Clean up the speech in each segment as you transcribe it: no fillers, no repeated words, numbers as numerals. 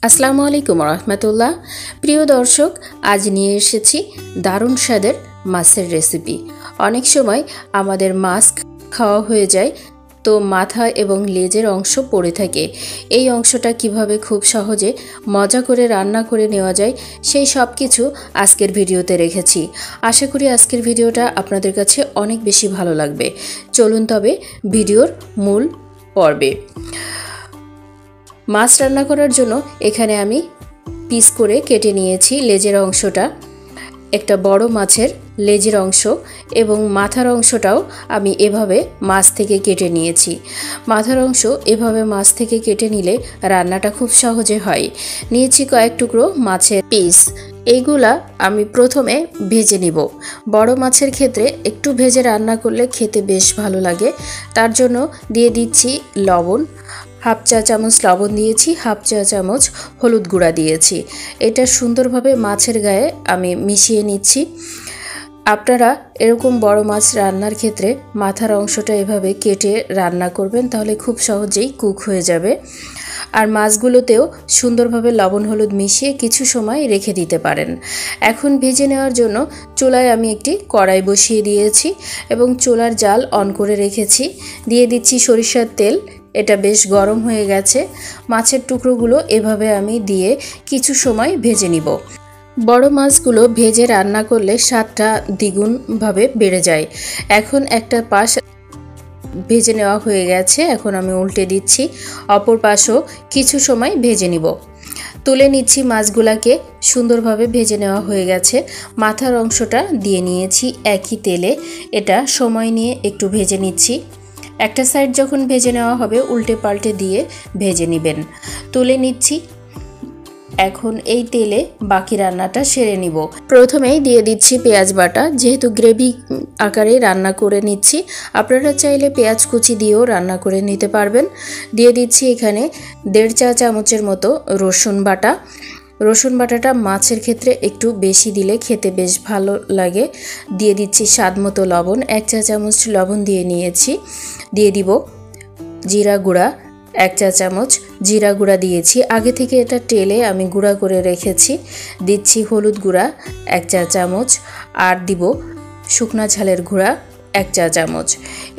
আসসালামু আলাইকুম রহমতুল্লাহ। প্রিয় দর্শক, আজ নিয়ে এসেছি দারুণ স্বাদের মাছের রেসিপি। অনেক সময় আমাদের মাছ খাওয়া হয়ে যায়, তো মাথা এবং লেজের অংশ পড়ে থাকে। এই অংশটা কিভাবে খুব সহজে মজা করে রান্না করে নেওয়া যায়, সেই সব কিছু আজকের ভিডিওতে রেখেছি। আশা করি আজকের ভিডিওটা আপনাদের কাছে অনেক বেশি ভালো লাগবে। চলুন তবে ভিডিওর মূল পর্বে। মাছ রান্না করার জন্য এখানে আমি পিস করে কেটে নিয়েছি লেজের অংশটা, একটা বড় মাছের লেজের অংশ এবং মাথার অংশটাও আমি এভাবে মাছ থেকে কেটে নিয়েছি। মাথার অংশ এভাবে মাছ থেকে কেটে নিলে রান্নাটা খুব সহজে হয়। নিয়েছি কয়েক টুকরো মাছের পিস, এইগুলা আমি প্রথমে ভেজে নিব। বড় মাছের ক্ষেত্রে একটু ভেজে রান্না করলে খেতে বেশ ভালো লাগে। তার জন্য দিয়ে দিচ্ছি লবণ, হাফ চা চামচ লবণ দিয়েছি, হাফ চা চামচ হলুদ গুঁড়া দিয়েছি। এটা সুন্দরভাবে মাছের গায়ে আমি মিশিয়ে নিচ্ছি। আপনারা এরকম বড় মাছ রান্নার ক্ষেত্রে মাথার অংশটা এভাবে কেটে রান্না করবেন, তাহলে খুব সহজেই কুক হয়ে যাবে। আর মাছগুলোতেও সুন্দরভাবে লবণ হলুদ মিশিয়ে কিছু সময় রেখে দিতে পারেন। এখন ভেজে নেওয়ার জন্য চুলায় আমি একটি কড়াই বসিয়ে দিয়েছি এবং চুলার জাল অন করে রেখেছি। দিয়ে দিচ্ছি সরিষার তেল। এটা বেশ গরম হয়ে গেছে। মাছের টুকরোগুলো এভাবে আমি দিয়ে কিছু সময় ভেজে নিব। বড় মাছগুলো ভেজে রান্না করলে স্বাদটা দ্বিগুণভাবে বেড়ে যায়। এখন একটা পাশ ভেজে নেওয়া হয়ে গেছে, এখন আমি উল্টে দিচ্ছি। অপর পাশও কিছু সময় ভেজে নিব। তুলে নিচ্ছি মাছগুলাকে, সুন্দরভাবে ভেজে নেওয়া হয়ে গেছে। মাথার অংশটা দিয়ে নিয়েছি একই তেলে। এটা সময় নিয়ে একটু ভেজে নিচ্ছি। একটা সাইড যখন ভেজে নেওয়া হবে উল্টে পাল্টে দিয়ে ভেজে নেবেন। তুলে নিচ্ছি। এখন এই তেলে বাকি রান্নাটা সেরে নিব। প্রথমেই দিয়ে দিচ্ছি পেঁয়াজ বাটা, যেহেতু গ্রেভি আকারে রান্না করে নিচ্ছি। আপনারা চাইলে পেঁয়াজ কুচি দিয়েও রান্না করে নিতে পারবেন। দিয়ে দিচ্ছি এখানে 1.5 চা চামচের মতো রসুন বাটা। রসুন বাটাটা মাছের ক্ষেত্রে একটু বেশি দিলে খেতে বেশ ভালো লাগে। দিয়ে দিচ্ছি স্বাদ মতো লবণ, 1 চা চামচ লবণ দিয়ে নিয়েছি। দিয়ে দিব জিরা গুঁড়া, 1 চা চামচ জিরা গুঁড়া দিয়েছি। আগে থেকে এটা টেলে আমি গুঁড়া করে রেখেছি। দিচ্ছি হলুদ গুঁড়া 1 চা চামচ, আর দিব শুকনা ঝালের গুঁড়া 1 চা চামচ।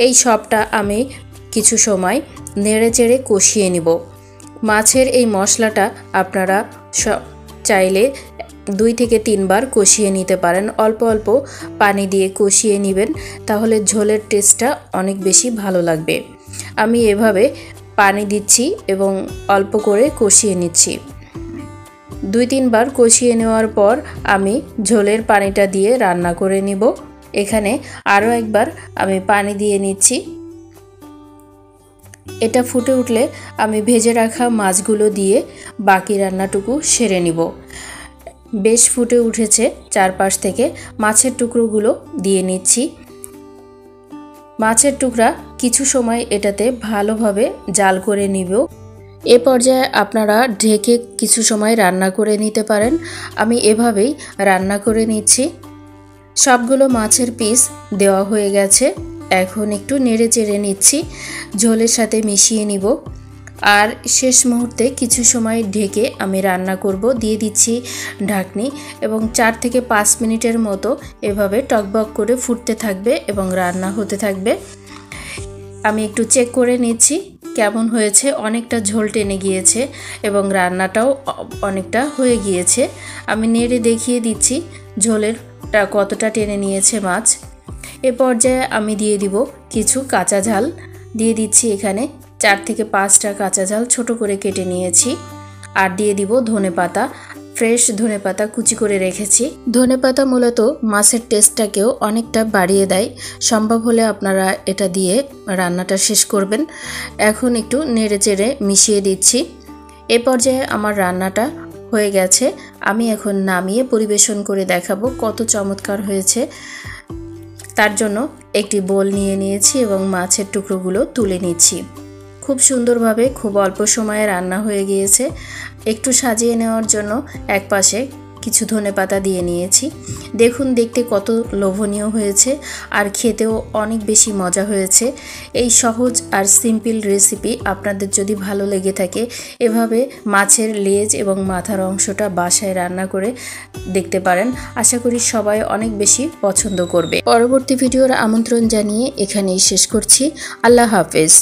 এই সবটা আমি কিছু সময় নেড়ে চেড়ে কষিয়ে নিব। মাছের এই মশলাটা আপনারা চাইলে 2 থেকে 3 বার কষিয়ে নিতে পারেন। অল্প অল্প পানি দিয়ে কষিয়ে নেবেন, তাহলে ঝোলের টেস্টটা অনেক বেশি ভালো লাগবে। আমি এভাবে পানি দিচ্ছি এবং অল্প করে কষিয়ে নিচ্ছি। 2-3 বার কষিয়ে নেওয়ার পর আমি ঝোলের পানিটা দিয়ে রান্না করে নিব। এখানে আরও একবার আমি পানি দিয়ে নিচ্ছি। এটা ফুটে উঠলে আমি ভেজে রাখা মাছগুলো দিয়ে বাকি রান্নাটুকু সেরে নিব। বেশ ফুটে উঠেছে চারপাশ থেকে। মাছের টুকরোগুলো দিয়ে নিচ্ছি। মাছের টুকরা কিছু সময় এটাতে ভালোভাবে জাল করে নিব। এ পর্যায়ে আপনারা ঢেকে কিছু সময় রান্না করে নিতে পারেন। আমি এভাবেই রান্না করে নিচ্ছি। সবগুলো মাছের পিস দেওয়া হয়ে গেছে। এখন একটু নেড়ে চেড়ে নিচ্ছি, ঝোলের সাথে মিশিয়ে নিব। আর শেষ মুহূর্তে কিছু সময় ঢেকে আমি রান্না করব। দিয়ে দিচ্ছি ঢাকনি এবং 4 থেকে 5 মিনিটের মতো এভাবে টকবক করে ফুটতে থাকবে এবং রান্না হতে থাকবে। আমি একটু চেক করে নিচ্ছি কেমন হয়েছে। অনেকটা ঝোল টেনে গিয়েছে এবং রান্নাটাও অনেকটা হয়ে গিয়েছে। আমি নেড়ে দেখিয়ে দিচ্ছি ঝোলেরটা কতটা টেনে নিয়েছে মাছ। এ পর্যায়ে আমি দিয়ে দিব কিছু কাঁচা ঝাল। দিয়ে দিচ্ছি এখানে 4 থেকে 5টা কাঁচা ঝাল ছোট করে কেটে নিয়েছি। আর দিয়ে দিব ধনেপাতা, ফ্রেশ ধনেপাতা কুচি করে রেখেছি। ধনেপাতা মূলত মাছের টেস্টটাকেও অনেকটা বাড়িয়ে দেয়। সম্ভব হলে আপনারা এটা দিয়ে রান্নাটা শেষ করবেন। এখন একটু নেড়ে চেড়ে মিশিয়ে দিচ্ছি। এ পর্যায়ে আমার রান্নাটা হয়ে গেছে। আমি এখন নামিয়ে পরিবেশন করে দেখাবো কত চমৎকার হয়েছে। তার জন্য একটি বোল নিয়ে নিয়েছি এবং মাছের টুকরোগুলো তুলে নিচ্ছি। খুব সুন্দরভাবে খুব অল্প সময়ে রান্না হয়ে গিয়েছে। একটু সাজিয়ে নেওয়ার জন্য এক পাশে কিছু ধনেপাতা দিয়ে নিয়েছি। দেখুন দেখতে কত লোভনীয় হয়েছে আর খেতেও অনেক বেশি মজা হয়েছে। এই সহজ আর সিম্পল রেসিপি আপনাদের যদি ভালো লেগে থাকে এভাবে মাছের লেজ এবং মাথার অংশটা বাসায় রান্না করে দেখতে পারেন। আশা করি সবাই অনেক বেশি পছন্দ করবে। পরবর্তী ভিডিওর আমন্ত্রণ জানিয়ে এখানেই শেষ করছি। আল্লাহ হাফেজ।